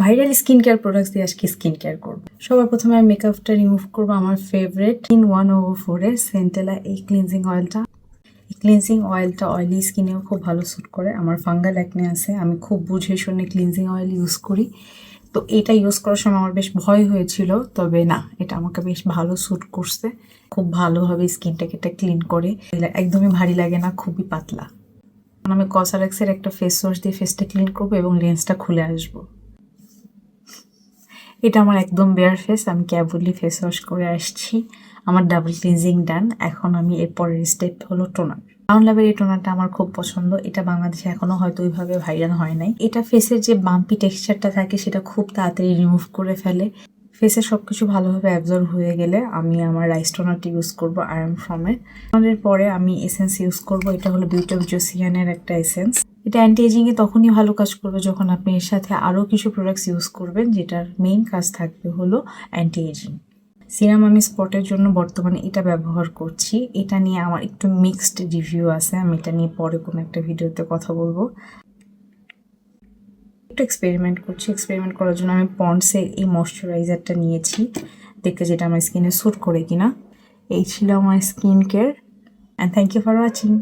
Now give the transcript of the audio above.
Viral skin care products দিয়ে আজকে skin care করবো। সবার প্রথমে আমি মেকআপটা রিমুভ করবো আমার ফেভারিট ইন 104 এর সেন্টেলা এই ক্লিনজিং অয়েলটা। এই ক্লিনজিং অয়েলটা অয়েলি স্কিনেও খুব ভালো স্যুট করে। আমার ফাঙ্গাল অ্যাকনে আছে, আমি খুব বুঝে শুনে ক্লিনজিং অয়েল ইউজ করি। তো এটা ইউজ করার সময় আমার বেশ ভয় হয়েছিল, তবে না, এটা আমাকে বেশ ভালো স্যুট করছে। খুব ভালোভাবে স্কিনটাকে এটা ক্লিন করে, একদমই ভারী লাগে না, খুবই পাতলা। আমি কসরক্সের একটা ফেস ওয়াশ দিয়ে ফেসটা ক্লিন করবো এবং লেন্সটা খুলে আসবো। এটা আমার একদম বেয়ার ফেস, আমি কেবলই ফেস ওয়াশ করে আসছি। আমার ডাবল ক্লিনজিং ডান। এখন আমি এরপরের স্টেপ হলো টোনার। ব্রাউন লাভের এই টোনারটা আমার খুব পছন্দ। এটা বাংলাদেশে এখনো হয়তো ওইভাবে ভাইরাল হয় নাই। এটা ফেসের যে বাম্পি টেক্সচারটা থাকে সেটা খুব তাড়াতাড়ি রিমুভ করে ফেলে। ফেসে সবকিছু ভালোভাবে অ্যাবজর্ব হয়ে গেলে আমি আমার রাইস টোনারটি ইউজ করবো আয়রন ফ্রমের। টোনারের পরে আমি এসেন্স ইউজ করবো। এটা হলো বিউটি অফ জোসিয়ানের একটা এসেন্স। এটা অ্যান্টি এজিংয়ে তখনই ভালো কাজ করবে যখন আপনি এর সাথে আরও কিছু প্রোডাক্টস ইউজ করবেন, যেটার মেইন কাজ থাকবে হলো অ্যান্টি এজিং। সিরাম আমি স্পটের জন্য বর্তমানে এটা ব্যবহার করছি। এটা নিয়ে আমার একটু মিক্সড রিভিউ আছে, আমি এটা নিয়ে পরে কোনো একটা ভিডিওতে কথা বলবো। একটু এক্সপেরিমেন্ট করছি। এক্সপেরিমেন্ট করার জন্য আমি পন্ডসের এই ময়শ্চারাইজারটা নিয়েছি, দেখতে যেটা আমার স্কিনে স্যুট করে কিনা। এই ছিল আমার skin care, and thank you for watching.